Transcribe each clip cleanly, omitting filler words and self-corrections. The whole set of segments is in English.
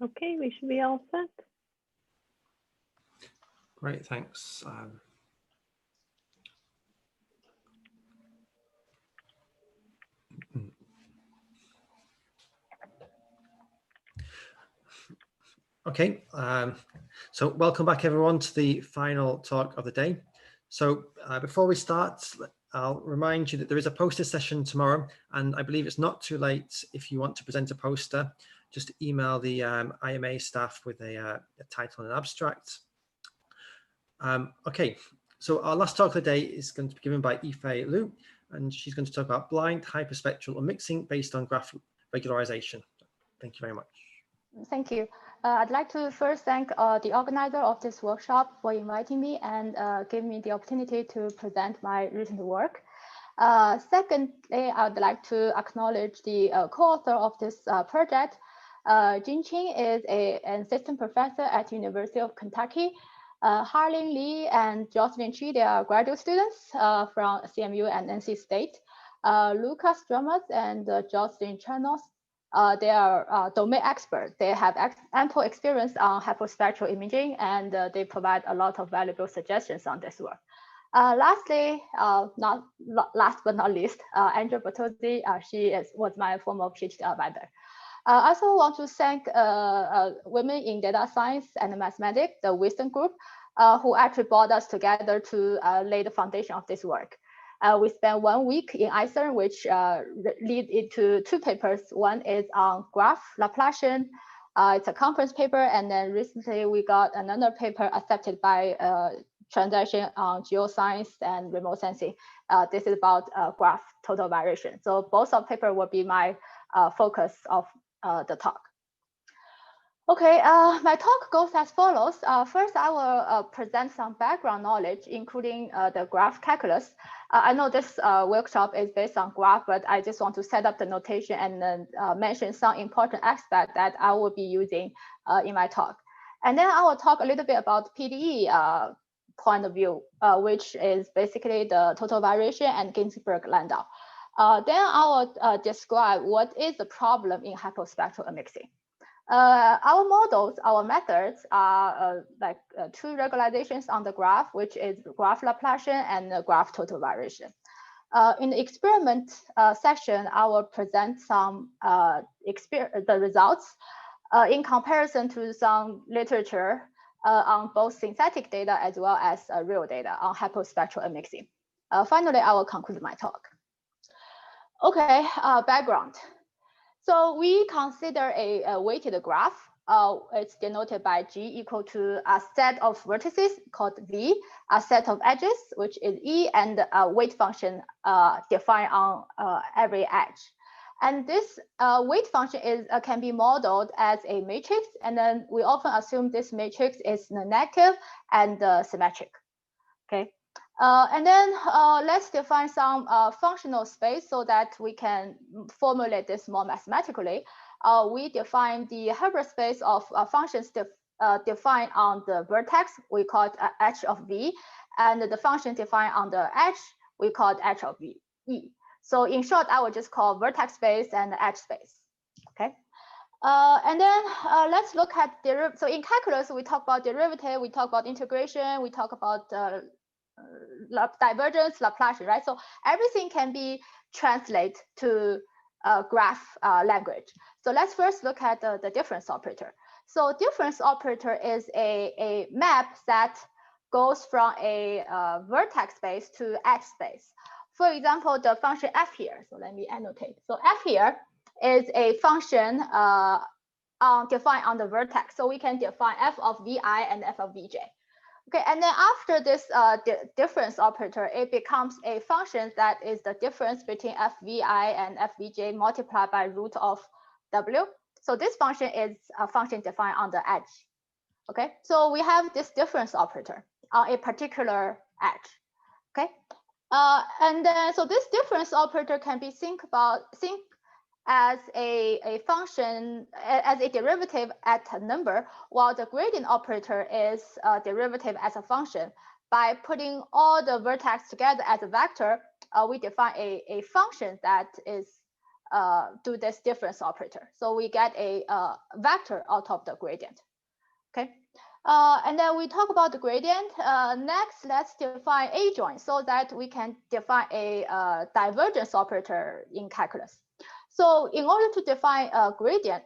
Okay, we should be all set. Great, thanks. Okay, so welcome back everyone to the final talk of the day. So before we start, I'll remind you that there is a poster session tomorrow, and I believe it's not too late if you want to present a poster. Just email the IMA staff with a title and an abstract. Okay, so our last talk of the day is going to be given by Yifei Liu, and she's going to talk about blind hyperspectral unmixing based on graph regularization. Thank you very much. Thank you. I'd like to first thank the organizer of this workshop for inviting me and giving me the opportunity to present my recent work. Secondly, I'd like to acknowledge the co-author of this project. Jin Qing is an assistant professor at University of Kentucky. Harlin Lee and Jocelyn Chi, they are graduate students from CMU and NC State. Lucas Dramas and Jocelyn Chanos, they are domain experts. They have ample experience on hyperspectral imaging, and they provide a lot of valuable suggestions on this work. Lastly, not last but not least, Andrea Bertozzi, she was my former PhD advisor. I also want to thank Women in Data Science and Mathematics, the Wisdom Group, who actually brought us together to lay the foundation of this work. We spent 1 week in ICERN, which lead into 2 papers. One is on graph Laplacian. It's a conference paper. And then recently we got another paper accepted by transaction on geoscience and remote sensing. This is about graph total variation. So both of paper will be my focus of the talk. Okay, my talk goes as follows. First, I will present some background knowledge, including the graph calculus. I know this workshop is based on graph, but I just want to set up the notation and then mention some important aspects that I will be using in my talk. And then I will talk a little bit about PDE point of view, which is basically the total variation and Ginzburg-Langdau. Then I will describe what is the problem in hyperspectral unmixing. Our models, our methods are like 2 regularizations on the graph, which is graph Laplacian and graph total variation. In the experiment section, I will present some the results in comparison to some literature on both synthetic data as well as real data on hyperspectral unmixing. Finally, I will conclude my talk. Okay, background. So we consider a weighted graph. It's denoted by G equal to a set of vertices called V, a set of edges, which is E, and a weight function defined on every edge. And this weight function can be modeled as a matrix, and then we often assume this matrix is non-negative and symmetric. Okay. And then let's define some functional space so that we can formulate this more mathematically. We define the hyperspace of functions defined on the vertex. We call it h of v, and the function defined on the edge, we call it h of v, e. So in short, I would just call vertex space and edge space. Okay. And then let's look at so in calculus, we talk about derivative, we talk about integration, we talk about divergence, Laplacian, right? So everything can be translated to graph language. So let's first look at the difference operator. So difference operator is a map that goes from a vertex space to edge space. For example, the function f here. So let me annotate. So f here is a function defined on the vertex. So we can define f of vi and f of vj. Okay, and then after this difference operator, it becomes a function that is the difference between fvi and fvj multiplied by root of w. So this function is a function defined on the edge. Okay, so we have this difference operator on a particular edge. Okay, and then so this difference operator can be think as a function, as a derivative at a number, while the gradient operator is a derivative as a function. By putting all the vertex together as a vector, we define a function that is do this difference operator. So we get a vector out of the gradient. Okay. And then we talk about the gradient. Next, let's define a joint so that we can define a divergence operator in calculus. So in order to define a gradient,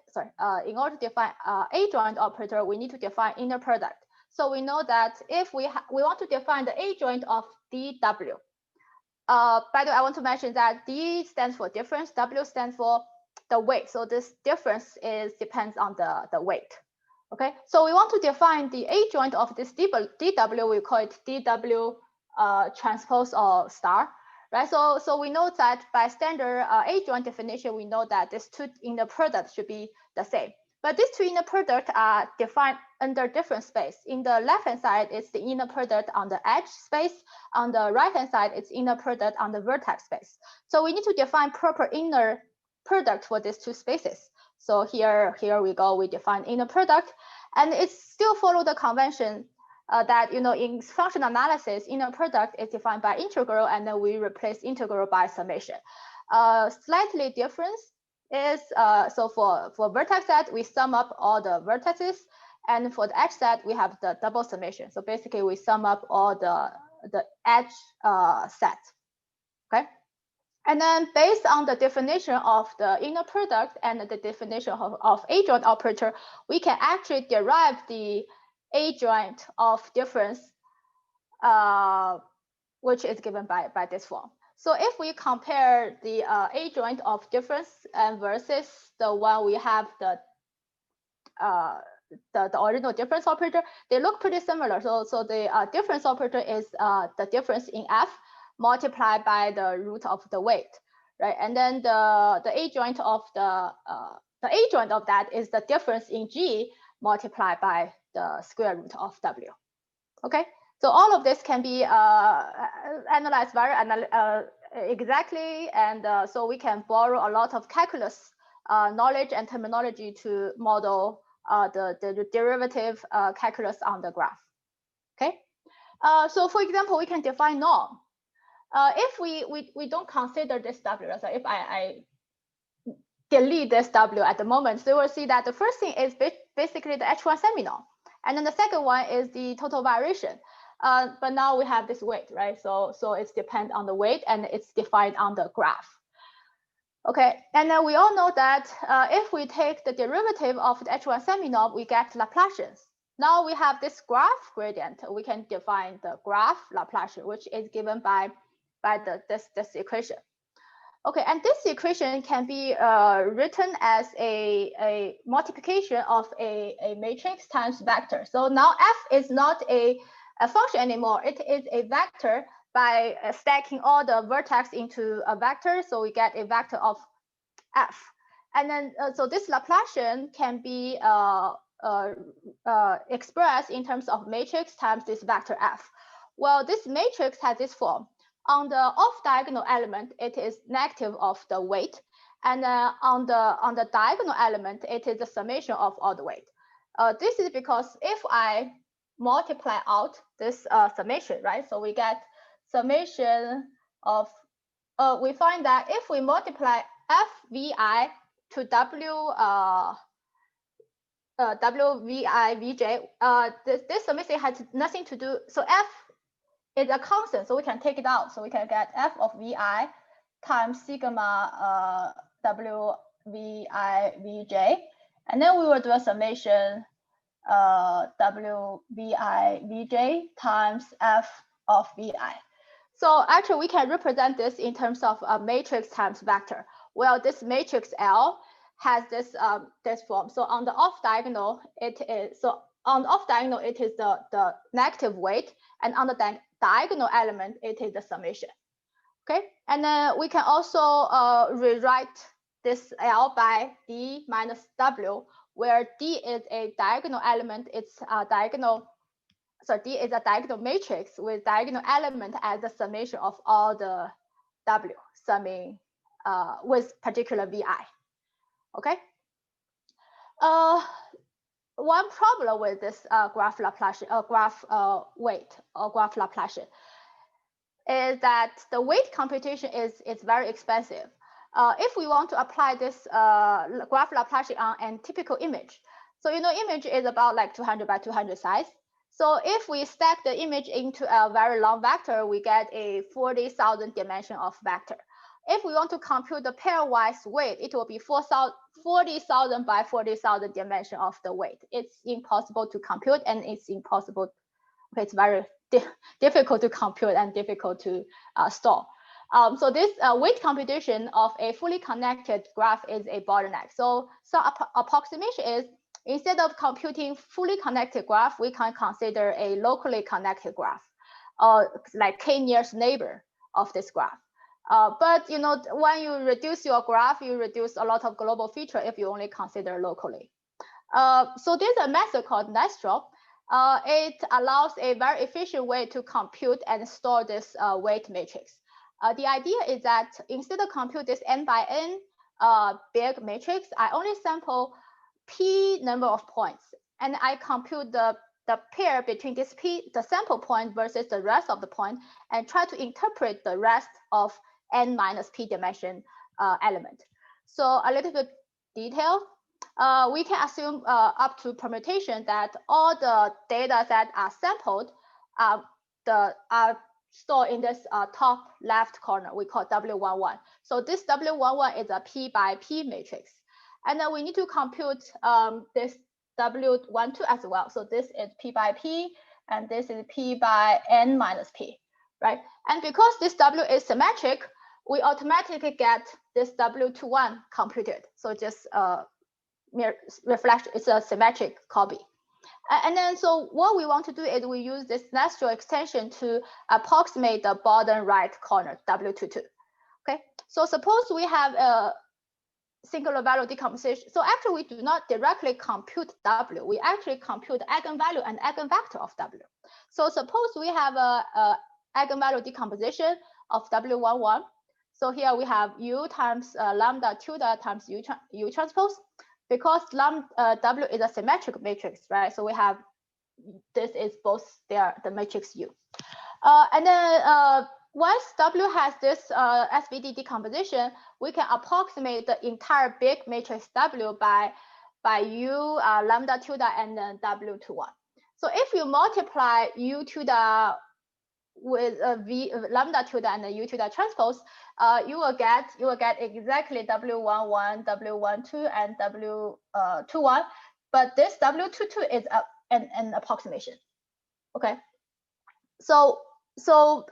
in order to define a joint operator, we need to define inner product. So we know that if we want to define the a joint of dw. By the way, I want to mention that D stands for difference, W stands for the weight. So this difference depends on the weight. Okay, so we want to define the a joint of this dw. We call it dw transpose or star, right? So we know that by standard a joint definition, we know that these two inner products should be the same. But these two inner products are defined under different space. In the left-hand side, it's the inner product on the edge space. On the right-hand side, it's inner product on the vertex space. So we need to define proper inner product for these two spaces. So here we go, we define inner product, and it still follow the convention that, in functional analysis, inner product is defined by integral, and then we replace integral by summation. Slightly difference is, so for vertex set, we sum up all the vertices, and for the edge set, we have the double summation. So basically, we sum up all the edge set, okay? And then based on the definition of the inner product and the definition of a joint operator, we can actually derive the a joint of difference, which is given by this form. So if we compare the a joint of difference and versus the one we have the original difference operator, they look pretty similar. So the difference operator is the difference in f multiplied by the root of the weight, right? And then the a joint of that is the difference in g multiplied by the square root of w. Okay, so all of this can be analyzed very exactly, and so we can borrow a lot of calculus knowledge and terminology to model the derivative calculus on the graph. Okay, so for example, we can define norm. If we don't consider this w, so if I delete this w at the moment, so you will see that the first thing is basically the H1 semi-norm, and then the second one is the total variation. But now we have this weight, right? So it's depend on the weight, and it's defined on the graph. Okay, and then we all know that if we take the derivative of the H1 semi-norm, we get Laplacians. Now we have this graph gradient. We can define the graph Laplacian, which is given by this equation. Okay, and this equation can be written as a multiplication of a matrix times vector. So now f is not a function anymore. It is a vector by stacking all the vertex into a vector. So we get a vector of f. And then so this Laplacian can be expressed in terms of matrix times this vector f. Well, this matrix has this form. On the off-diagonal element, it is negative of the weight, and on the diagonal element, it is the summation of all the weight. This is because if I multiply out this summation, right? So we get summation of. We find that if we multiply fvi to wvi vj, this summation has nothing to do. So f is a constant, so we can take it out. So we can get f of vi times sigma wvi vj, and then we will do a summation wvi vj times f of vi. So actually, we can represent this in terms of a matrix times vector. Well, this matrix L has this this form. So on the off diagonal, it is the negative weight, and on the diagonal element, it is the summation. Okay, and then we can also rewrite this L by d minus w, where d is a diagonal element. It's a diagonal. So D is a diagonal matrix with diagonal element as the summation of all the W, summing with particular VI. Okay. One problem with this graph Laplacian, graph weight or graph Laplacian is that the weight computation is very expensive. if we want to apply this graph Laplacian on a typical image, so image is about like 200 by 200 size. So if we stack the image into a very long vector, we get a 40,000 dimension of vector. If we want to compute the pairwise weight, it will be 40,000 by 40,000 dimension of the weight. It's impossible to compute, and it's impossible. Okay, it's very difficult to compute and difficult to store. So this weight computation of a fully connected graph is a bottleneck. So approximation is, instead of computing fully connected graph, we can consider a locally connected graph, like k-nearest neighbor of this graph. But when you reduce your graph, you reduce a lot of global feature if you only consider locally. So there's a method called Nyström. It allows a very efficient way to compute and store this weight matrix. The idea is that instead of compute this n by n big matrix, I only sample p number of points, and I compute the pair between this p, the sample point, versus the rest of the point, and try to interpret the rest of n minus p dimension element. So a little bit detail. We can assume up to permutation that all the data that are sampled are stored in this top left corner. We call W11. So this W11 is a P by P matrix. And then we need to compute this W12 as well. So this is P by P, and this is P by N minus P, right? And because this W is symmetric, we automatically get this W21 computed. So just reflect, it's a symmetric copy. And then, so what we want to do is we use this Nyström extension to approximate the bottom right corner, W22. Okay, so suppose we have a singular value decomposition. So actually, we do not directly compute W. We actually compute eigenvalue and eigenvector of W. So suppose we have a eigenvalue decomposition of W11. So here we have U times lambda tilde times U transpose. Because W is a symmetric matrix, right? So we have, this is both the matrix U. And then once W has this SVD decomposition, we can approximate the entire big matrix W by U lambda tilde and then W21. So if you multiply U tilde with V lambda tilde and the U tilde transpose, you will get exactly W11, W12, and W21. But this W22 is an approximation. Okay. So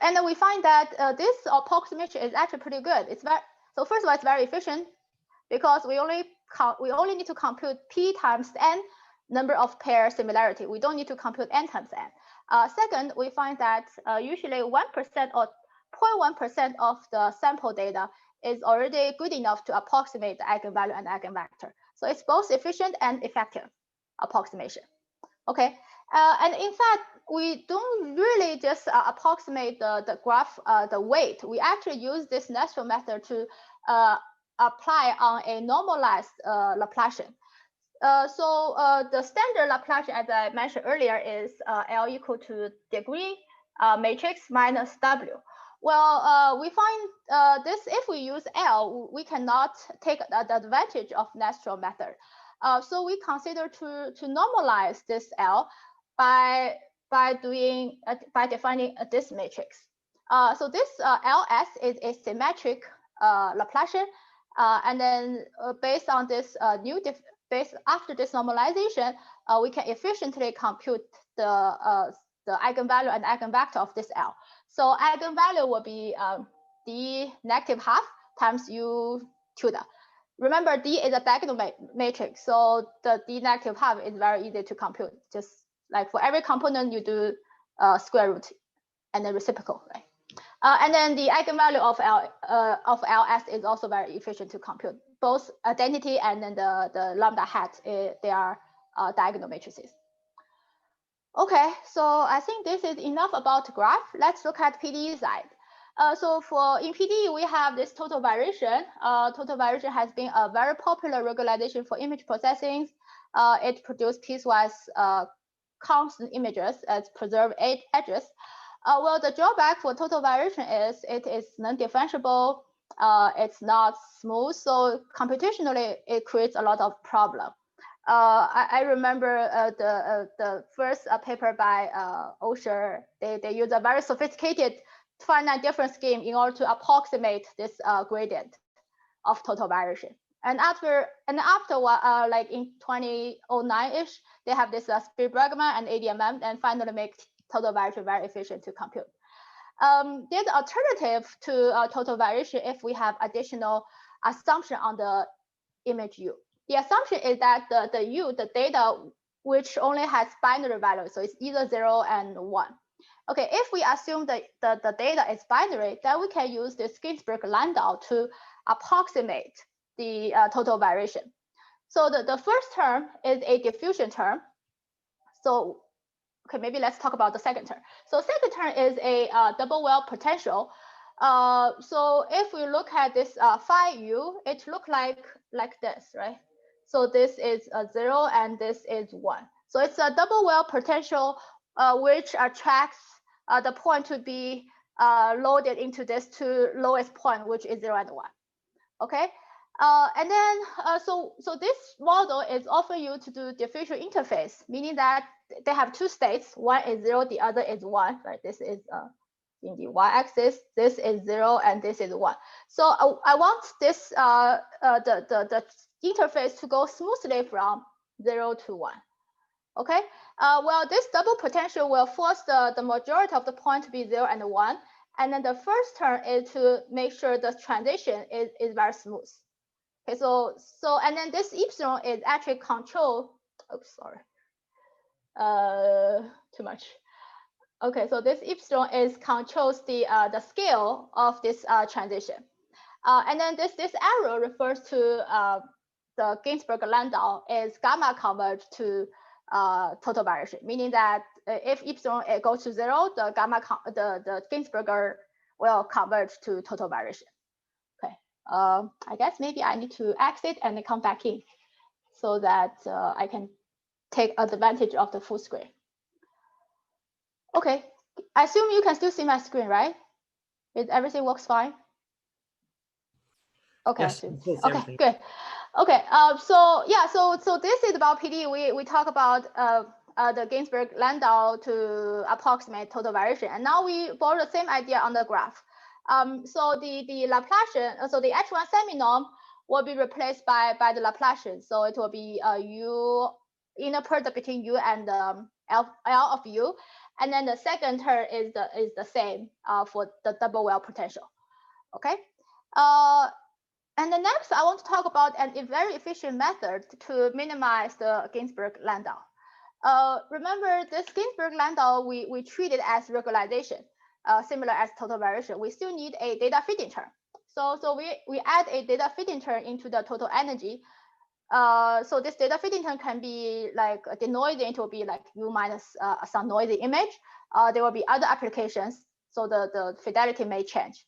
and then we find that this approximation is actually pretty good. It's so first of all, it's very efficient because we only need to compute P times N number of pair similarity. We don't need to compute N times N. Second, we find that usually 1% or 0.1% of the sample data is already good enough to approximate the eigenvalue and eigenvector. So it's both efficient and effective approximation. Okay, and in fact, we don't really just approximate the graph, the weight. We actually use this Nyström method to apply on a normalized Laplacian. So the standard Laplacian, as I mentioned earlier, is L equal to degree matrix minus W. Well, we find this, if we use L, we cannot take the advantage of Nyström method. So we consider to normalize this L by defining this matrix. So this LS is a symmetric Laplacian, and then based on this after this normalization, we can efficiently compute the eigenvalue and eigenvector of this L. So eigenvalue will be D negative half times U tilde. Remember, D is a diagonal matrix, so the D negative half is very easy to compute. Just like for every component, you do square root and then reciprocal, right? And then the eigenvalue of LS is also very efficient to compute. Both identity and then the lambda hat, they are diagonal matrices. Okay, so I think this is enough about graph. Let's look at PDE side. So in PDE, we have this total variation. Total variation has been a very popular regularization for image processing. It produces piecewise constant images as preserved edges. Well, the drawback for total variation is it is non-differentiable. it's not smooth. So computationally, it creates a lot of problem. I remember the first paper by Osher. They use a very sophisticated finite difference scheme in order to approximate this gradient of total variation. And after like in 2009-ish, they have this Spirit-Bregman and ADMM, and finally make total variation very efficient to compute. There's an alternative to total variation if we have additional assumption on the image U. The assumption is that the U, the data, which only has binary value, so it's either 0 and 1. Okay, if we assume that the data is binary, then we can use this Ginzburg-Langdau to approximate the total variation. So the first term is a diffusion term. So okay, maybe let's talk about the second term. So second term is a double well potential. So if we look at this phi u, it looks like this, right? So this is a 0 and this is 1. So it's a double well potential which attracts the point to be loaded into this two lowest point, which is 0 and 1. Okay. And then so this model is often used to do diffusion interface, meaning that they have two states. One is 0, the other is 1. Right. This is in the y-axis. This is 0 and this is 1. So I want this the interface to go smoothly from 0 to 1. Okay. Well, this double potential will force the majority of the point to be 0 and 1. And then the first term is to make sure the transition is very smooth. Okay, so and then this epsilon is actually control. Oops, sorry. Too much. Okay, so this epsilon is controls the scale of this transition. And then this arrow refers to the Ginzburg-Langdau is gamma converged to total variation, meaning that if epsilon goes to 0, the gamma the Ginzburger will converge to total variation. Okay, I guess maybe I need to exit and come back in so that I can take advantage of the full screen. Okay, I assume you can still see my screen, right? Everything works fine. Okay. Yes, okay, good. Okay, so yeah, so this is about PD. We talk about the Ginzburg-Langdau to approximate total variation, and now we borrow the same idea on the graph. So the Laplacian, so the H1 semi-norm will be replaced by the Laplacian. So it will be U inner product between U and L of U, and then the second term is the same for the double well potential. Okay. And the next, I want to talk about a very efficient method to minimize the Ginzburg-Langdau. Remember, this Ginzburg-Langdau we treat it as regularization, similar as total variation. We still need a data fitting term. So we add a data fitting term into the total energy. So this data fitting term can be like denoising. It will be like U minus some noisy image. There will be other applications, so the fidelity may change.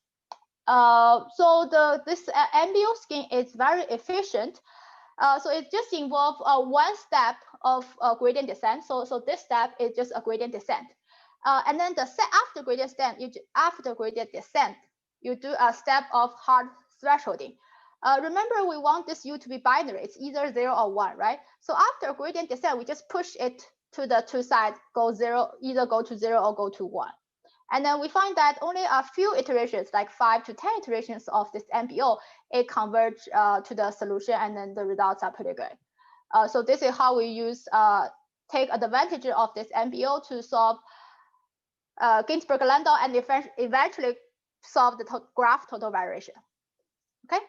So this MBO scheme is very efficient. So it just involves one step of gradient descent. So this step is just a gradient descent. And then after gradient descent, you do a step of hard thresholding. Remember, we want this U to be binary. It's either 0 or 1, right? So after gradient descent, we just push it to the two sides, either go to 0 or go to 1. And then we find that only a few iterations, like 5 to 10 iterations of this MBO, it converge to the solution, and then the results are pretty good. So this is how we take advantage of this MBO to solve Ginzburg-Langdau and eventually solve the graph total variation. Okay.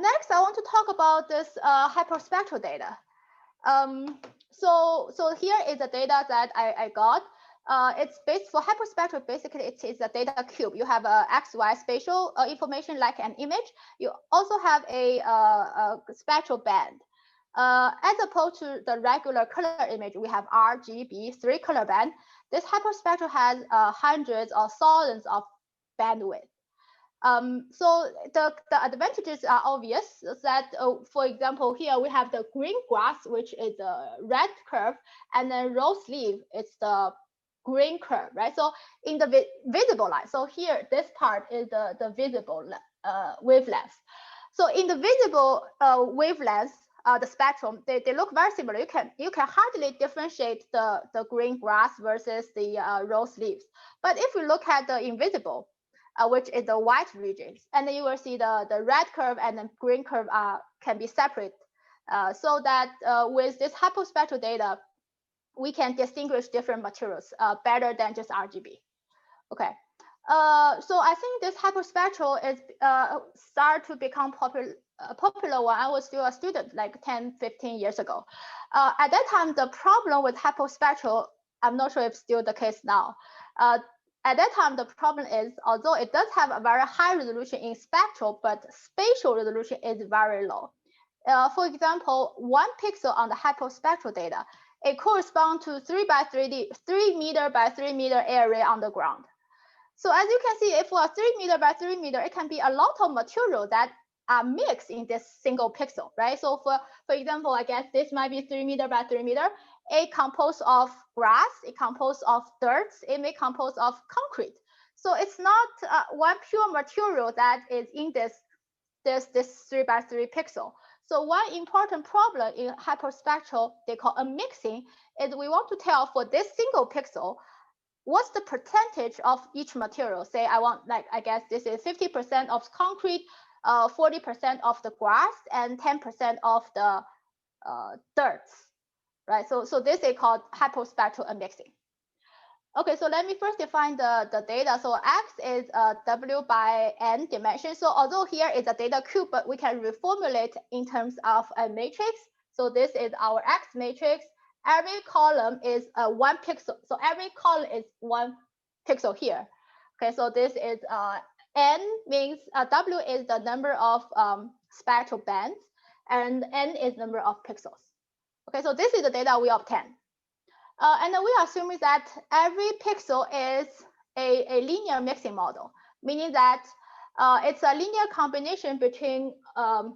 Next, I want to talk about this hyperspectral data. So here is the data that I got. It's based for hyperspectral. Basically, it is a data cube. You have a XY spatial information like an image. You also have a spectral band. As opposed to the regular color image, we have RGB 3 color band. This hyperspectral has hundreds or thousands of bandwidth. So the advantages are obvious. That for example, here we have the green grass, which is a red curve, and then rose leaf is the green curve, right? So in the visible light, so here, this part is the visible wavelength. So in the visible wavelength, the spectrum, they look very similar. You can hardly differentiate the green grass versus the rose leaves. But if you look at the invisible, which is the white regions, and then you will see the red curve and the green curve can be separate. So that with this hyperspectral data, we can distinguish different materials better than just RGB. Okay. So I think this hyperspectral is start to become popular when I was still a student, like 10, 15 years ago. At that time, the problem with hyperspectral, I'm not sure if still the case now. At that time, the problem is, although it does have a very high resolution in spectral, but spatial resolution is very low. For example, 1 pixel on the hyperspectral data, it corresponds to 3 meter by 3 meter area on the ground. So as you can see, if we are 3 meter by 3 meter, it can be a lot of material that are mixed in this single pixel, right? So for example, I guess this might be 3 meter by 3 meter. It composed of grass, it composed of dirt, it may compose of concrete. So it's not one pure material that is in this 3 by 3 pixel. So one important problem in hyperspectral, they call a mixing, is we want to tell for this single pixel, what's the percentage of each material? Say I want, like, I guess this is 50% of concrete, 40% of the grass, and 10% of the dirt, right? So this is called hyperspectral mixing. Okay, so let me first define the data. So X is W by N dimension. So although here is a data cube, but we can reformulate in terms of a matrix. So this is our X matrix. Every column is 1 pixel. So every column is 1 pixel here. Okay, so this is N means W is the number of spectral bands, and N is number of pixels. Okay, so this is the data we obtain. And then we are assuming that every pixel is a linear mixing model, meaning that it's a linear combination between among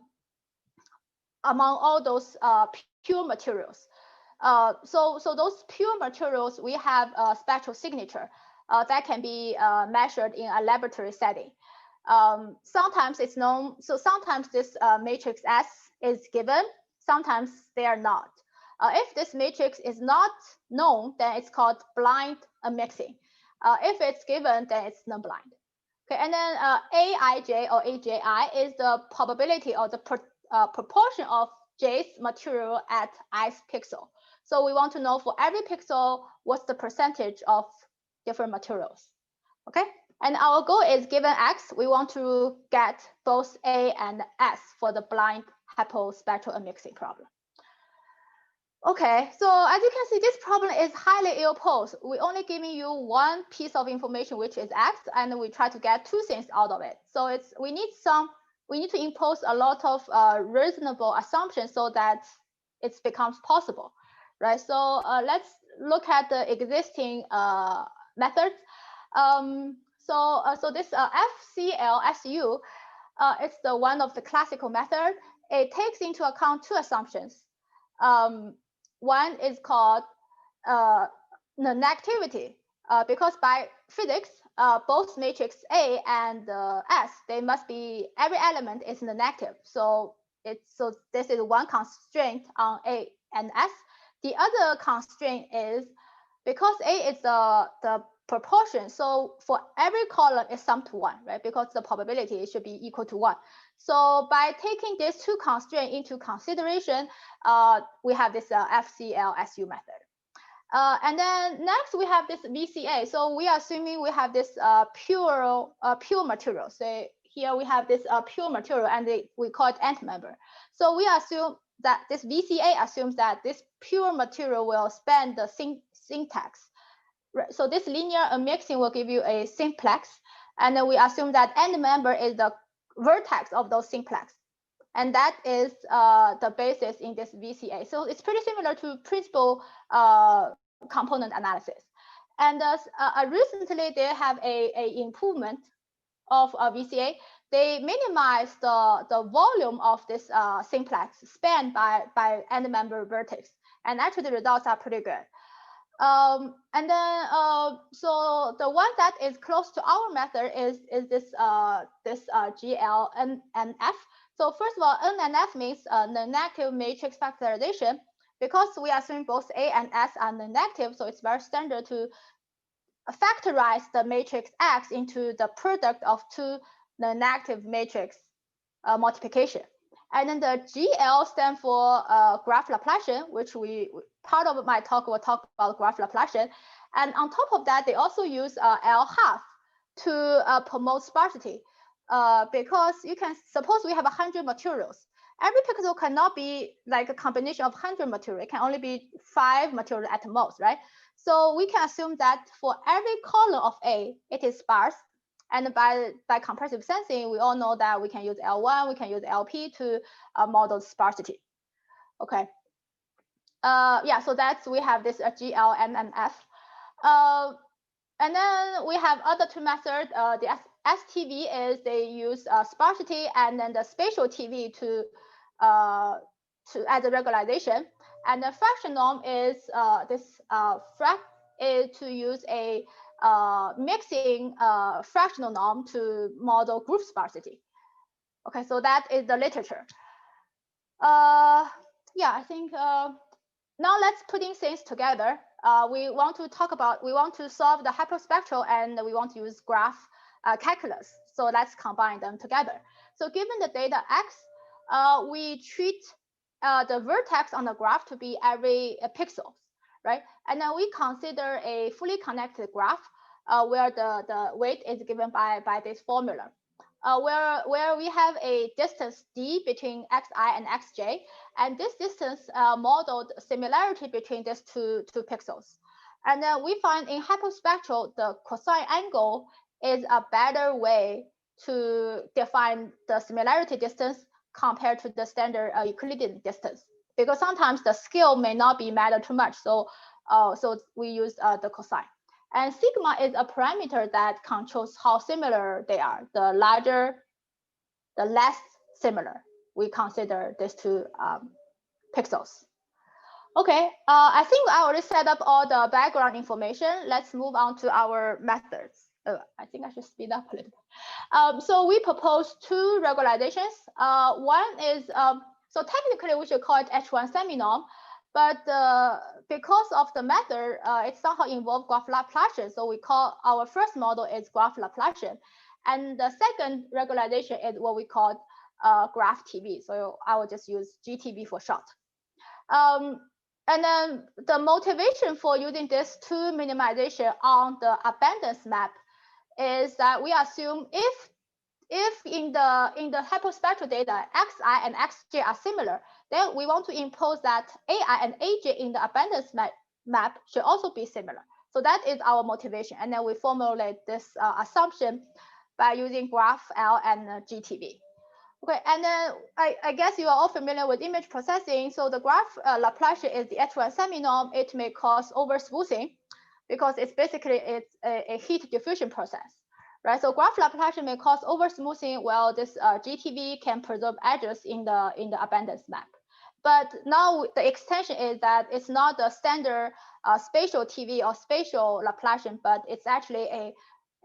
all those pure materials. So those pure materials, we have a spectral signature that can be measured in a laboratory setting. Sometimes it's known, so sometimes this matrix S is given, sometimes they are not. If this matrix is not known, then it's called blind mixing. If it's given, then it's non-blind. Okay, and then Aij or Aji is the probability or the proportion of J's material at ith pixel. So we want to know for every pixel, what's the percentage of different materials. Okay, and our goal is given X, we want to get both A and S for the blind hyperspectral mixing problem. Okay, so as you can see, this problem is highly ill-posed. We're only giving you one piece of information, which is X, and we try to get 2 things out of it. So we need to impose a lot of reasonable assumptions so that it becomes possible, right? So let's look at the existing methods. So this FCL-SU, it's the one of the classical method. It takes into account 2 assumptions. One is called non-negativity, because by physics, both matrix A and S, they must be, every element is non-negative. So this is one constraint on A and S. The other constraint is because A is the proportion, so for every column is sum to 1, right? Because the probability should be equal to 1. So by taking these 2 constraints into consideration, we have this FCL-SU method. And then next we have this VCA. So we are assuming we have this pure material. So here we have this pure material, and we call it end member. So we assume that this VCA assumes that this pure material will span the syntax. So this linear mixing will give you a simplex, and then we assume that end member is the vertex of those simplex, and that is the basis in this VCA. So it's pretty similar to principal component analysis. And recently they have a improvement of VCA. They minimize the volume of this simplex spanned by end member vertex, and actually the results are pretty good. And then so the one that is close to our method is this GL N and F. So first of all, N and F means the negative matrix factorization. Because we assume both A and S are negative, so it's very standard to factorize the matrix X into the product of two negative matrix multiplication. And then the GL stand for graph Laplacian, which part of my talk will talk about graph Laplacian. And on top of that, they also use L half to promote sparsity. Because you can suppose we have 100 materials. Every pixel cannot be like a combination of 100 materials. It can only be 5 materials at most, right? So we can assume that for every column of A, it is sparse. And by comparative sensing, we all know that we can use L1, we can use LP to model sparsity. Okay. Yeah, so we have this GL and F. And then we have other two methods. The STV is they use sparsity and then the spatial TV to as a regularization. And the fraction norm is to use a mixing fractional norm to model group sparsity. Okay, so that is the literature. Yeah, I think now let's putting things together. We want to solve the hyperspectral and we want to use graph calculus. So let's combine them together. So given the data X, we treat the vertex on the graph to be every pixel, right? And then we consider a fully connected graph where the weight is given by this formula. Where we have a distance d between xi and xj, and this distance modeled similarity between these two pixels. And then we find in hyperspectral, the cosine angle is a better way to define the similarity distance compared to the standard Euclidean distance, because sometimes the scale may not be matter too much. So we use the cosine. And sigma is a parameter that controls how similar they are. The larger, the less similar we consider these two pixels. Okay, I think I already set up all the background information. Let's move on to our methods. I think I should speed up a little bit. So we propose two regularizations. One is, so technically we should call it H1 semi-norm. But because of the method, it somehow involves graph Laplacian. So we call our first model is graph Laplacian. And the second regularization is what we call graph TV. So I will just use GTV for short. And then the motivation for using this two minimization on the abundance map is that we assume if in the hyperspectral data xi and xj are similar, then we want to impose that ai and aj in the abundance map should also be similar. So that is our motivation, and then we formulate this assumption by using graph L and GTV. Okay, and then I guess you are all familiar with image processing. So the graph Laplacian is the H1 semi-norm. It may cause oversmoothing because it's a heat diffusion process. Right, so graph Laplacian may cause oversmoothing, while this GTV can preserve edges in the abundance map. But now the extension is that it's not the standard spatial TV or spatial Laplacian, but it's actually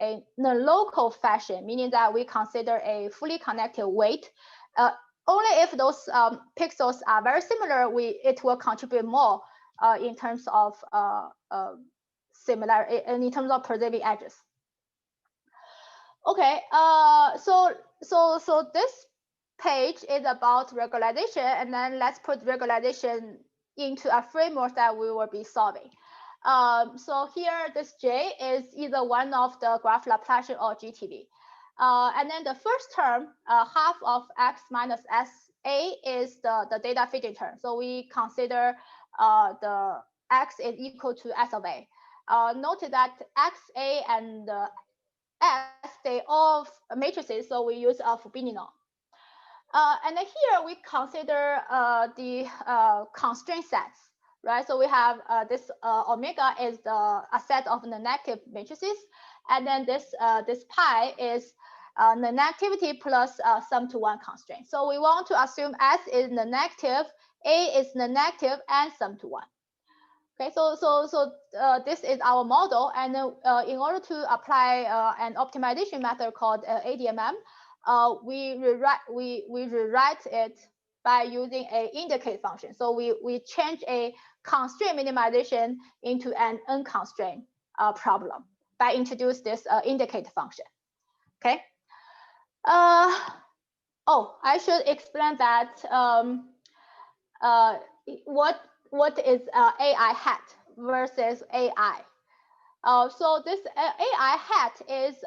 in a local fashion, meaning that we consider a fully connected weight. Only if those pixels are very similar, it will contribute more in terms of similar, in terms of preserving edges. Okay, so this page is about regularization, and then let's put regularization into a framework that we will be solving. So here, this J is either one of the graph Laplacian or GTV. And then the first term, half of x minus SA is the data fitting term. So we consider the x is equal to S of A. Note that XA and S, they all matrices, so we use a Fubini norm. And then here we consider the constraint sets, right? So we have this omega is a set of the negative matrices, and then this pi is the negativity plus sum to one constraint. So we want to assume S is the negative, A is the negative, and sum to one. Okay, so this is our model, and in order to apply an optimization method called ADMM, we rewrite it by using a indicate function. So we change a constraint minimization into an unconstrained problem by introduce this indicate function. Okay. Oh, I should explain that what is AI hat versus AI. So this AI hat is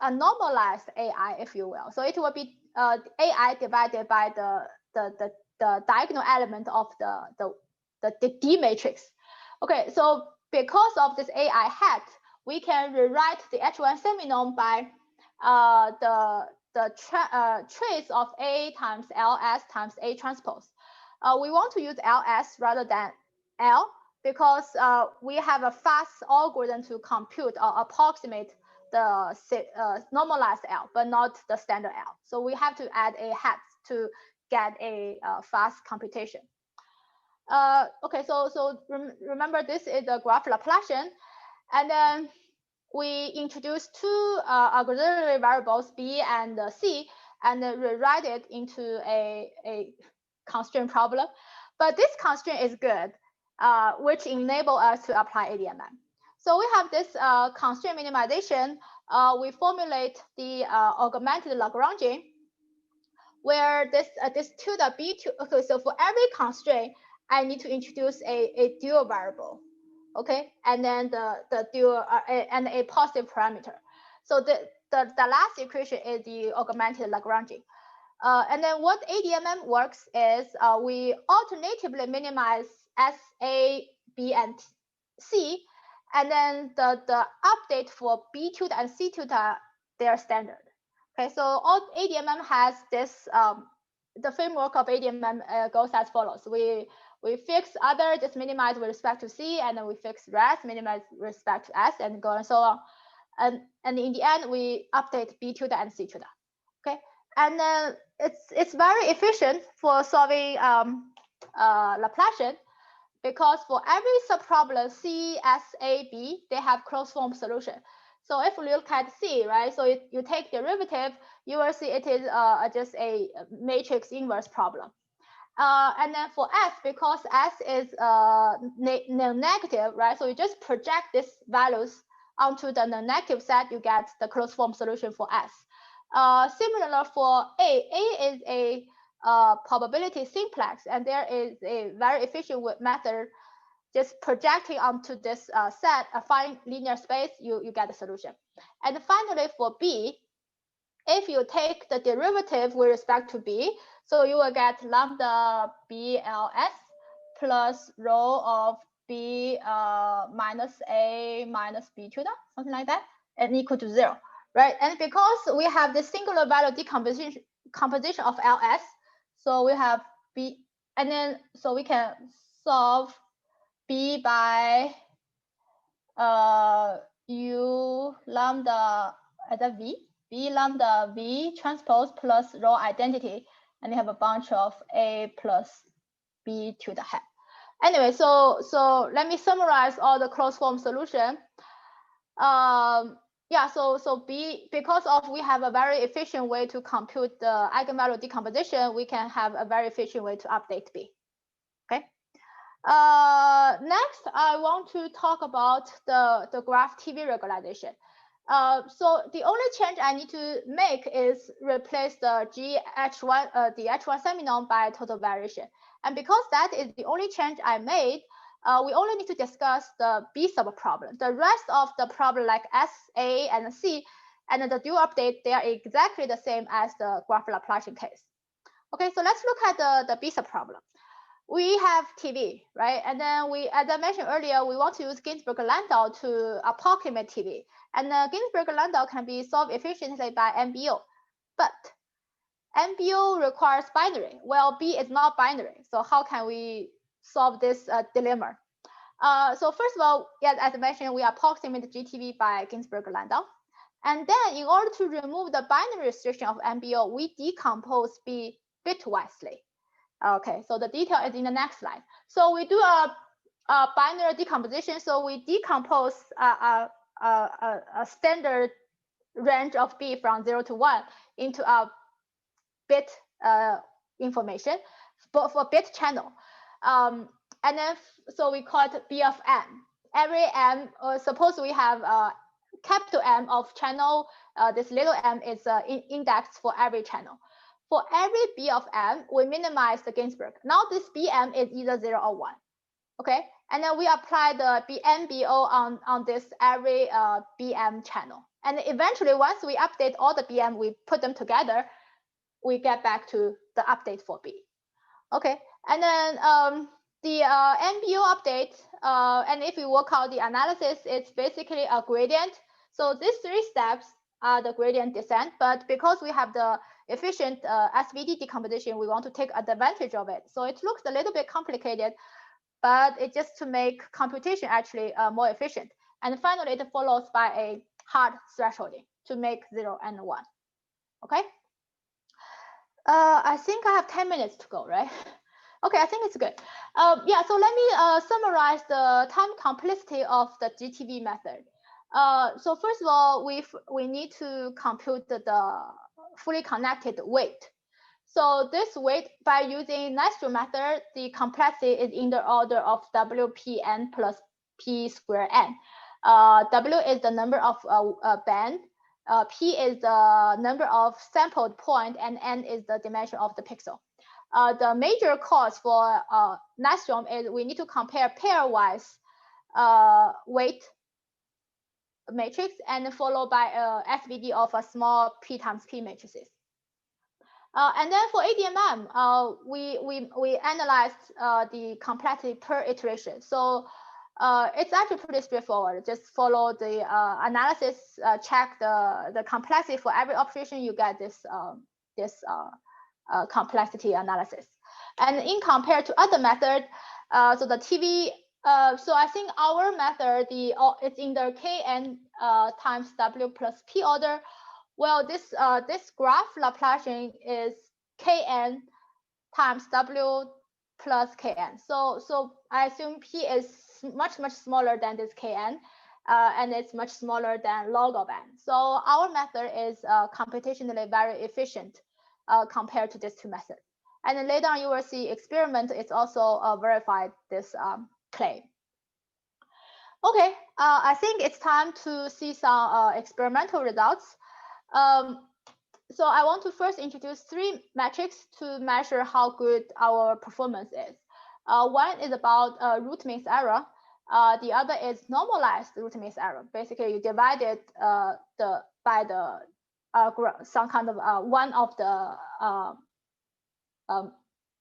a normalized AI, if you will. So it will be AI divided by the diagonal element of the D matrix. Okay, so because of this AI hat, we can rewrite the H1 seminorm by the trace of A times LS times A transpose. We want to use LS rather than L because we have a fast algorithm to compute or approximate the normalized L, but not the standard L. So we have to add a hat to get a fast computation. Okay, so remember this is the graph Laplacian, and then we introduce two auxiliary variables B and C, and rewrite it into a constraint problem. But this constraint is good, which enable us to apply ADMM. So we have this constraint minimization. We formulate the augmented Lagrangian, where this tilde B2. Okay, so for every constraint, I need to introduce a dual variable. Okay, and then the dual and a positive parameter. So the last equation is the augmented Lagrangian. And then what ADMM works is we alternatively minimize S, A, B, and C, and then the update for B tilde and C tilde, they are standard. Okay, so all ADMM has this. The framework of ADMM goes as follows. We fix other, just minimize with respect to C, and then we fix rest, minimize with respect to S, and go and so on. And in the end, we update B tilde and C tilde. Okay, and it's very efficient for solving Laplacian, because for every subproblem C, S, A, B, they have closed form solution. So if you look at C, right, so you take derivative, you will see it is just a matrix inverse problem. And then for S, because S is negative, right, so you just project these values onto the negative set, you get the closed form solution for S. Similar for A is a probability simplex, and there is a very efficient method just projecting onto this set, a fine linear space, you get a solution. And finally, for B, if you take the derivative with respect to B, so you will get lambda BLS plus rho of B minus A minus B tilde, something like that, and equal to 0, right? And because we have this singular value decomposition of LS, so we have B, and then so we can solve B by U lambda as a V, B lambda V transpose plus rho identity, and you have a bunch of A plus B to the hat. Anyway, so let me summarize all the closed form solution. Yeah, so B, because of we have a very efficient way to compute the eigenvalue decomposition, we can have a very efficient way to update B. Okay. Next, I want to talk about the graph TV regularization. So the only change I need to make is replace the GH1, the H1 seminorm by total variation. And because that is the only change I made, we only need to discuss the B subproblem. The rest of the problem, like S, A, and C, and the dual update, they are exactly the same as the graph Laplacian case. Okay, so let's look at the B subproblem. We have TV, right? And then we, as I mentioned earlier, we want to use Ginzburg-Langdau to approximate TV. And Ginzburg-Langdau can be solved efficiently by MBO. But MBO requires binary. Well, B is not binary. So how can we solve this dilemma? So first of all, yes, as I mentioned, we approximate GTV by Ginzburg-Langdau. And then in order to remove the binary restriction of MBO, we decompose B bitwisely. Okay, so the detail is in the next slide. So we do a binary decomposition. So we decompose a standard range of B from 0 to 1 into a bit information for bit channel. And then so we call it B of M. Every M, suppose we have capital M of channel, this little m is index for every channel. For every B of M, we minimize the Ginzburg. Now this BM is either 0 or 1. Okay, and then we apply the BMBO on this every BM channel. And eventually, once we update all the BM, we put them together, we get back to the update for B. Okay, and then the MBO update, and if we work out the analysis, it's basically a gradient. So these 3 steps are the gradient descent, but because we have the efficient SVD decomposition, we want to take advantage of it. So it looks a little bit complicated, but it's just to make computation actually more efficient. And finally, it follows by a hard thresholding to make 0 and 1. Okay. I think I have 10 minutes to go, right? Okay, I think it's good. Yeah, so let me summarize the time complexity of the GTV method. So first of all, we need to compute the fully connected weight. So this weight, by using Nyström method, the complexity is in the order of WPN plus P square N. W is the number of band, P is the number of sampled point, and N is the dimension of the pixel. The major cause for Nyström is we need to compare pairwise weight matrix and followed by a SVD of a small P times P matrices. And then for ADMM, we analyzed the complexity per iteration. So it's actually pretty straightforward. Just follow the analysis, check the complexity for every operation. You get this complexity analysis. And in compared to other method, so the TV. So I think our method, it's in the Kn times W plus P order. Well, this graph Laplacian is Kn times W plus Kn. So I assume P is much smaller than this Kn, and it's much smaller than log of n. So our method is computationally very efficient compared to these 2 methods. And then later on, you will see experiment. It's also verified this claim. Okay, I think it's time to see some experimental results. So I want to first introduce 3 metrics to measure how good our performance is. One is about root mean error. The other is normalized root mean error. Basically, you divide it by the some kind of one of the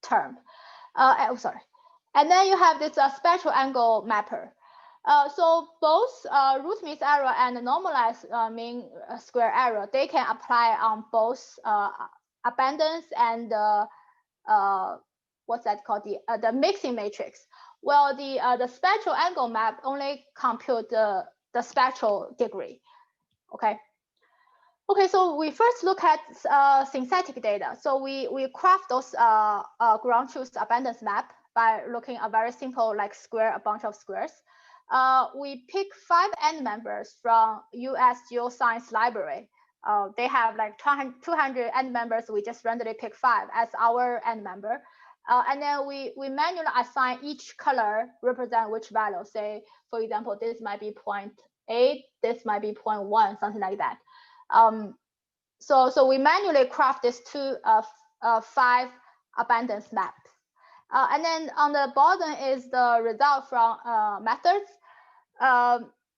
term. Oh, sorry. And then you have this spectral angle mapper. So both root mean error and normalized mean square error, they can apply on both abundance and what's that called, the mixing matrix. Well, the spectral angle map only compute the spectral degree. Okay, so we first look at synthetic data. So we craft those ground truth abundance map by looking at a very simple like square, a bunch of squares. We pick 5 end members from US Geoscience Library. They have like 200 end members. We just randomly pick 5 as our end member. And then we manually assign each color represent which value. Say, for example, this might be 0.8, this might be 0.1, something like that. So we manually craft this 5 abundance maps. And then on the bottom is the result from methods.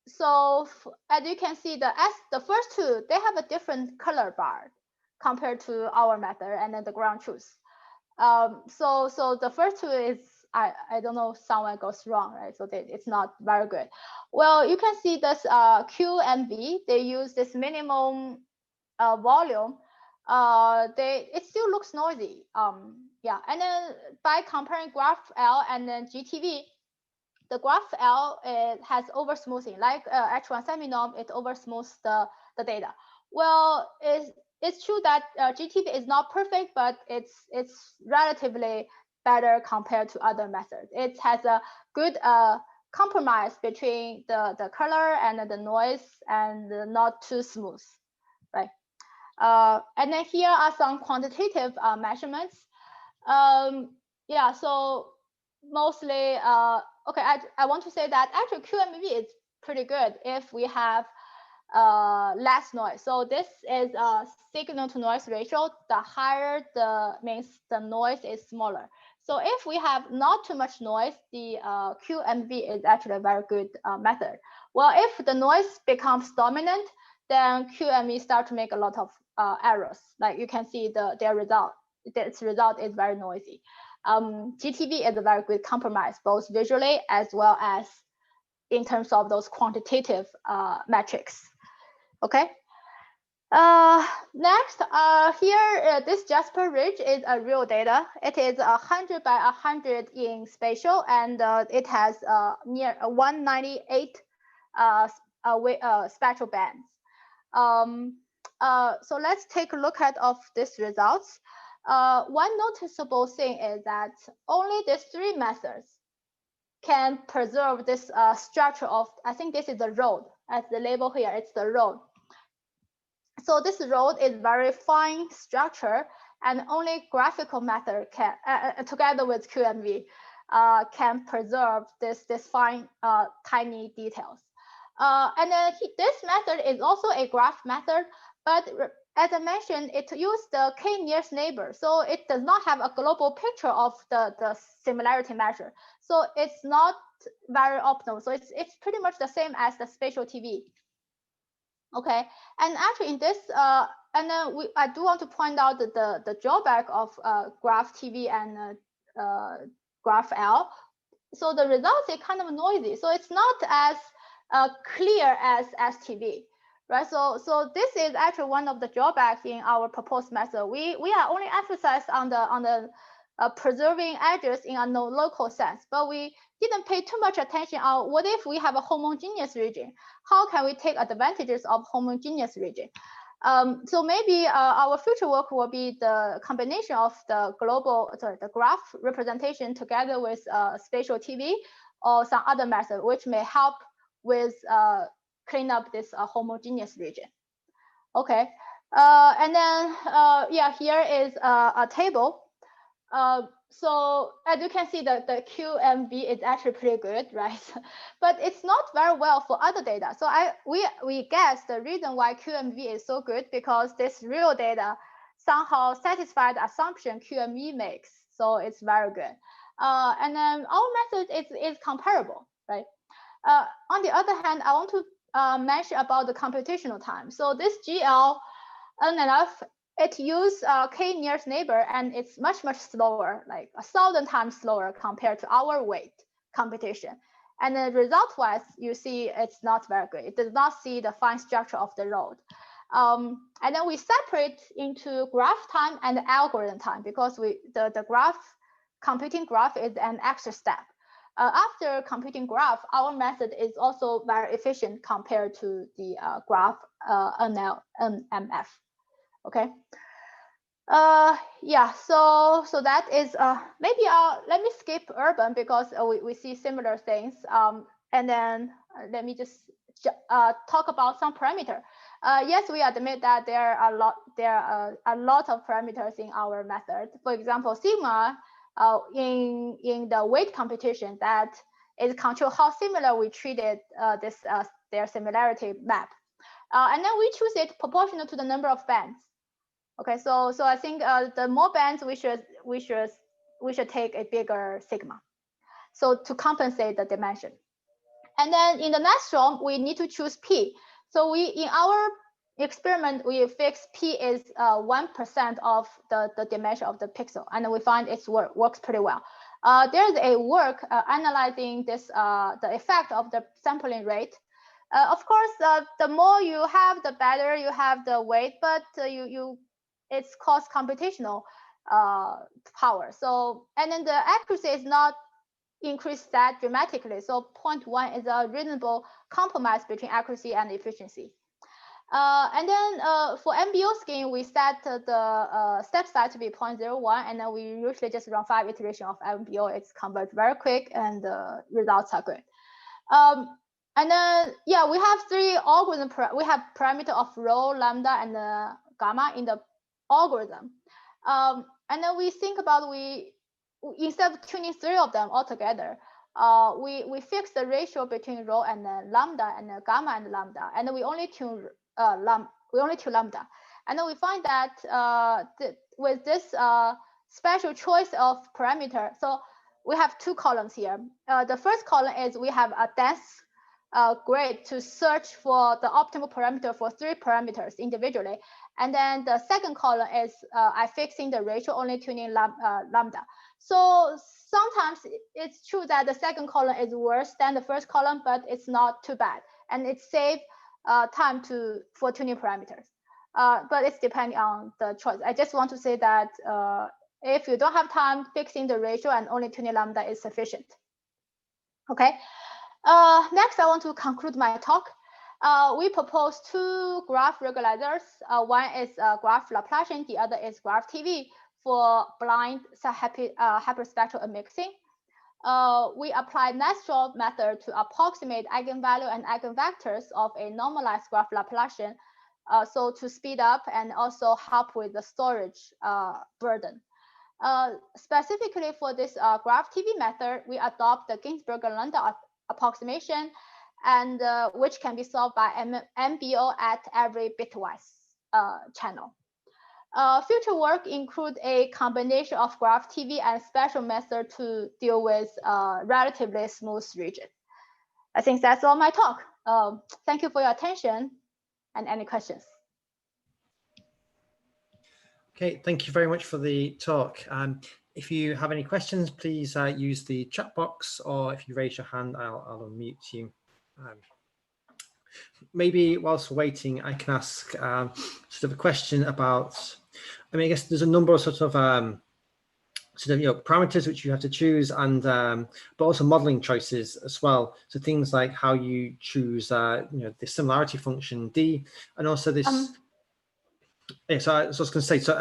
So as you can see, the first 2, they have a different color bar compared to our method, and then the ground truth. So the first 2 is, I don't know, somewhere goes wrong, right? So it's not very good. Well, you can see this Q and V, they use this minimum volume. It still looks noisy. Yeah, and then by comparing graph L and then GTV, the graph L has over smoothing, like H1 semi-norm, it over smooths the data. Well, it's true that GTV is not perfect, but it's relatively better compared to other methods. It has a good compromise between the color and the noise and not too smooth, right? And then here are some quantitative measurements. Yeah, so mostly, okay, I want to say that actually QMV is pretty good if we have less noise. So this is a signal to noise ratio. The higher the means the noise is smaller. So if we have not too much noise, the QMV is actually a very good method. Well, if the noise becomes dominant, then QMV start to make a lot of errors. Like you can see their result. Its result is very noisy. GTV is a very good compromise, both visually as well as in terms of those quantitative metrics. Okay. Next, here, this Jasper Ridge is a real data. It is 100 by 100 in spatial, and it has near 198 spectral bands. So let's take a look at of these results. One noticeable thing is that only these three methods can preserve this structure of, I think this is the road, as the label here, it's the road. So this road is very fine structure, and only graphical method can, together with QMV, can preserve this fine tiny details. And then this method is also a graph method, but as I mentioned, it uses the k nearest neighbor, so it does not have a global picture of the similarity measure. So it's not very optimal. So it's pretty much the same as the spatial TV. Okay, and actually in this, and then I do want to point out that the drawback of graph TV and graph L. So the results are kind of noisy. So it's not as clear as STV, right? So this is actually one of the drawbacks in our proposed method. We are only emphasized on the preserving edges in a local sense, but we didn't pay too much attention on what if we have a homogeneous region? How can we take advantages of homogeneous region? So maybe our future work will be the combination of the the graph representation together with spatial TV or some other method, which may help with clean up this homogeneous region. Okay, and then yeah, here is a table. So as you can see, the QMV is actually pretty good, right? But it's not very well for other data. So we guess the reason why QMV is so good because this real data somehow satisfies the assumption QMV makes. So it's very good. And then our method is comparable, right? On the other hand, I want to mention about the computational time. So this GL, enough, it uses k nearest neighbor, and it's much slower, like 1,000 times slower compared to our weight computation. And then result-wise, you see it's not very good. It does not see the fine structure of the road. And then we separate into graph time and algorithm time because the graph computing graph is an extra step. After computing graph, our method is also very efficient compared to the graph NMF. Okay. Yeah. So that is maybe let me skip urban because we see similar things. And then let me just talk about some parameter. Yes, we admit that there are a lot of parameters in our method. For example, sigma in the weight computation that is control how similar we treated their similarity map. And then we choose it proportional to the number of bands. Okay, so I think the more bands we should take a bigger sigma, so to compensate the dimension. And then in the Nyström, we need to choose p. So in our experiment we fix p is 1% of the dimension of the pixel, and we find it works pretty well. There's a work analyzing this the effect of the sampling rate. Of course, the more you have, the better you have the weight, but it's cost computational power. So, and then the accuracy is not increased that dramatically. So 0.1 is a reasonable compromise between accuracy and efficiency. And then for MBO scheme, we set the step size to be 0.01, and then we usually just run 5 iterations of MBO. It's converted very quick, and the results are good. And then, yeah, we have 3 algorithm. We have parameter of rho, lambda, and gamma in the algorithm. And then we think about instead of tuning 3 of them all together, we fix the ratio between rho and lambda and gamma and lambda, and then we only tune lambda. And then we find that with this special choice of parameter, so we have 2 columns here. The first column is we have a dense grid to search for the optimal parameter for 3 parameters individually. And then the second column is I fixing the ratio, only tuning lambda. So sometimes it's true that the second column is worse than the first column, but it's not too bad. And it saves time for tuning parameters. But it's depending on the choice. I just want to say that if you don't have time, fixing the ratio and only tuning lambda is sufficient. Okay. Next, I want to conclude my talk. We propose 2 graph regularizers. One is graph Laplacian, the other is graph TV for blind hyperspectral mixing. We apply Nyström method to approximate eigenvalue and eigenvectors of a normalized graph Laplacian, so to speed up and also help with the storage burden. Specifically for this graph TV method, we adopt the Ginzburg-Langdau approximation, and which can be solved by MBO at every bitwise channel. Future work include a combination of graph TV and special method to deal with relatively smooth region. I think that's all my talk. Thank you for your attention, and any questions? Okay, thank you very much for the talk. If you have any questions, please use the chat box, or if you raise your hand, I'll unmute you. Maybe whilst waiting, I can ask sort of a question about, I mean, I guess there's a number of sort of parameters which you have to choose, and but also modeling choices as well. So things like how you choose, the similarity function D, and also this. Yeah, so I was going to say, so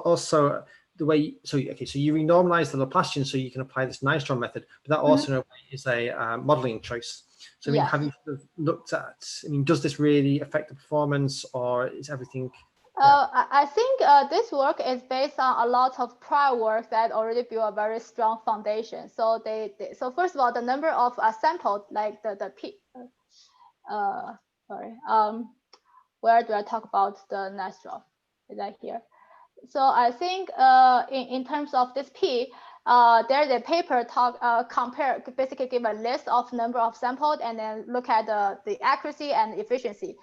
also the way, so you renormalize the Laplacian so you can apply this Nyström method, but that also in a way is a modeling choice. So I mean, have you sort of looked at, I mean, does this really affect the performance, or is everything? I think this work is based on a lot of prior work that already built a very strong foundation. So so first of all, the number of samples, like the P, where do I talk about the Nyström? Is that here? So I think in terms of this P, there's a paper compare, basically give a list of number of samples and then look at the accuracy and efficiency.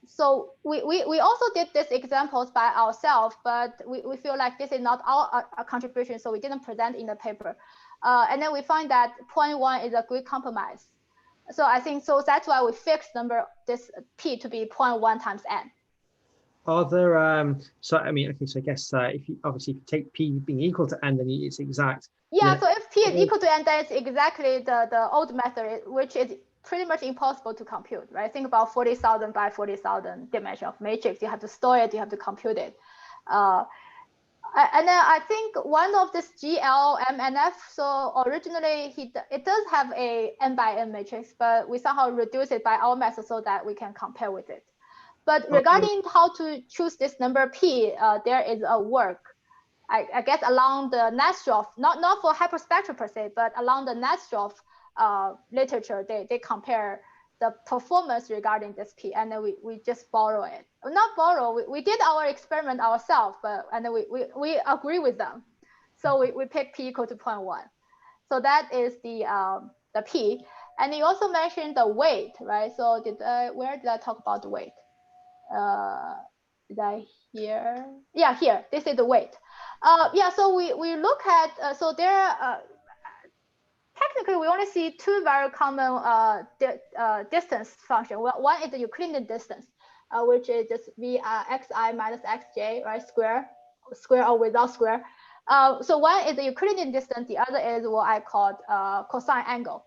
So we also did these examples by ourselves, but we feel like this is not our contribution, so we didn't present in the paper. And then we find that 0.1 is a good compromise. So I think that's why we fixed this P to be 0.1 times n. Are there so I mean, okay, so I guess if you obviously take P being equal to n, then it's exact. Yeah, so if P is equal to n, then it's exactly the old method, which is pretty much impossible to compute, right? Think about 40,000 by 40,000 dimension of matrix. You have to store it, you have to compute it. And then I think one of this GLMNF, so originally it does have a n by n matrix, but we somehow reduce it by our method so that we can compare with it. But regarding how to choose this number P, there is a work, I guess, along the Nyström, not for hyperspectral per se, but along the Nyström literature, they compare the performance regarding this P, and then we just borrow it. Not borrow, we did our experiment ourselves, and then we agree with them. So we pick P equal to 0.1. So that is the P. And you also mentioned the weight, right? So where did I talk about the weight? Did I here? Yeah, here. This is the weight. Yeah, so we look at, so there, technically we only see 2 very common distance function. One is the Euclidean distance, which is just xi minus xj, right? Square or without square. So one is the Euclidean distance, the other is what I called cosine angle.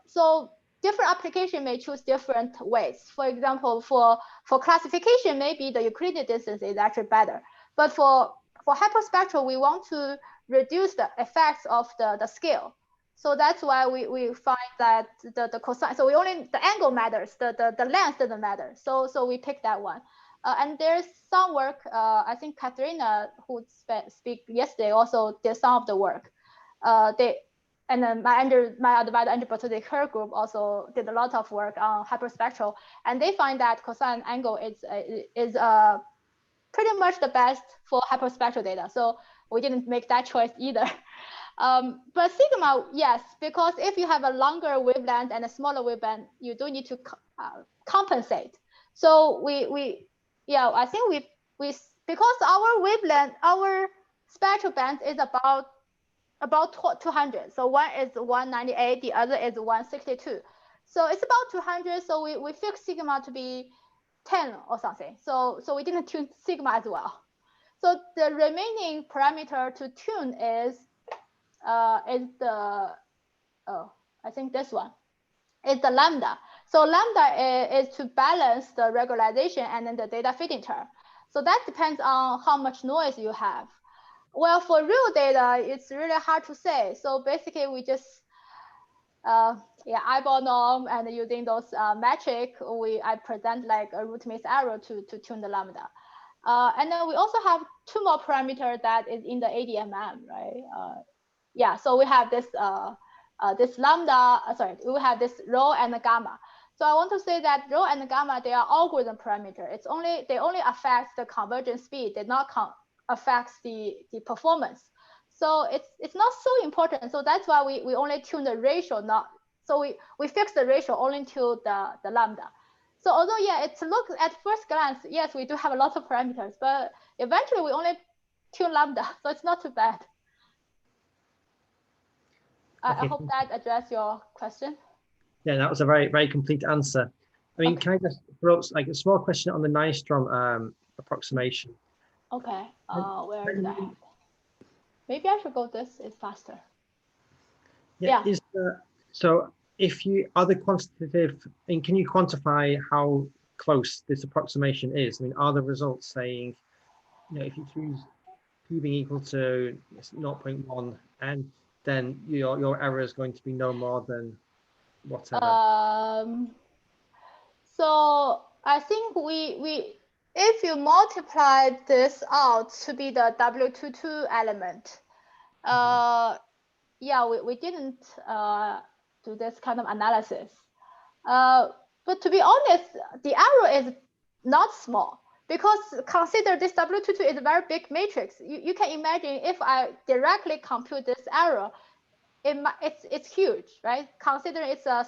So different application may choose different ways. For example, for classification, maybe the Euclidean distance is actually better. But for hyperspectral, we want to reduce the effects of the scale. So that's why we find that the cosine, so the angle matters, the length doesn't matter. So we pick that one. And there's some work, I think Katharina, who speak yesterday, also did some of the work. And then my advisor, Andrew Bertuzzi, her group also did a lot of work on hyperspectral, and they find that cosine angle is pretty much the best for hyperspectral data. So we didn't make that choice either. But sigma, yes, because if you have a longer wavelength and a smaller wavelength, you do need to compensate. So I think we because our wavelength, our spectral band is about 200. So one is 198, the other is 162. So it's about 200. So we fixed sigma to be 10 or something. So we didn't tune sigma as well. So the remaining parameter to tune is the I think this one is the lambda. So lambda is to balance the regularization and then the data feeding term. So that depends on how much noise you have. Well, for real data, it's really hard to say. So basically, we just eyeball norm, and using those metric, I present like a root mean error to tune the lambda. And then we also have two more parameters that is in the ADMM, right? So we have this this lambda. We have this rho and the gamma. So I want to say that rho and gamma, they are algorithm parameter. They only affect the convergence speed. They not affects the performance. So it's not so important. So that's why we only tune the ratio, so we fix the ratio only to the lambda. So although it looks at first glance, yes, we do have a lot of parameters, but eventually we only tune lambda, so it's not too bad. I hope that addressed your question. Yeah, that was a very, very complete answer. I mean, can I just throw like a small question on the Nyström approximation? Okay, where did I have it? Maybe I should go this, it's faster. Yeah. So if you are the quantitative, and can you quantify how close this approximation is? I mean, are the results saying, if you choose p being equal to 0.1, and then your error is going to be no more than whatever? So I think if you multiply this out to be the W22 element, we didn't do this kind of analysis. But to be honest, the error is not small, because consider this W22 is a very big matrix. You can imagine if I directly compute this error, it's huge, right? Considering it's a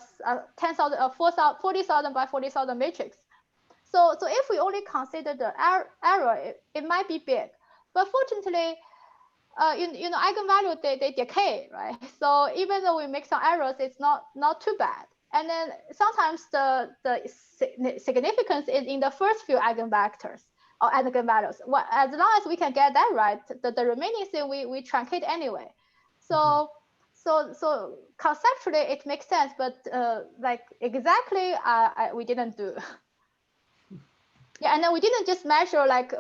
10,000, 40,000 by 40,000 matrix. So if we only consider the error, it might be big. But fortunately, eigenvalue, they decay, right? So even though we make some errors, it's not too bad. And then sometimes the significance is in the first few eigenvectors or eigenvalues. As long as we can get that right, the remaining thing we truncate anyway. So so conceptually it makes sense, but like exactly we didn't do. And then we didn't just measure like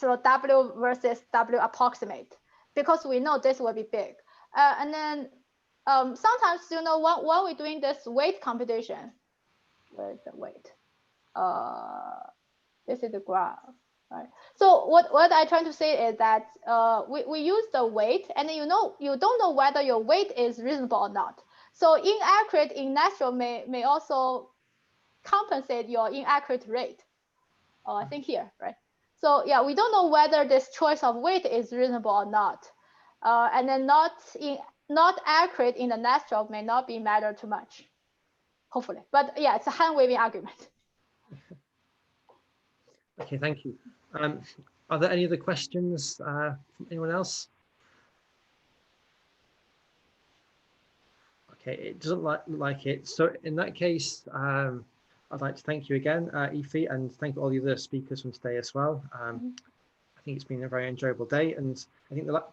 W versus W approximate, because we know this will be big. And then sometimes, when we're doing this weight computation, where is the weight? This is the graph, right? So what I'm trying to say is that we use the weight, and then you don't know whether your weight is reasonable or not. So inaccurate in Nyström may also compensate your inaccurate rate. I think here, right? So we don't know whether this choice of weight is reasonable or not. And then not accurate in the Nyström may not be matter too much, hopefully. But it's a hand-waving argument. Okay, thank you. Are there any other questions from anyone else? Okay, it doesn't look like it. So in that case, I'd like to thank you again, Aoife, and thank all the other speakers from today as well. I think it's been a very enjoyable day, and I think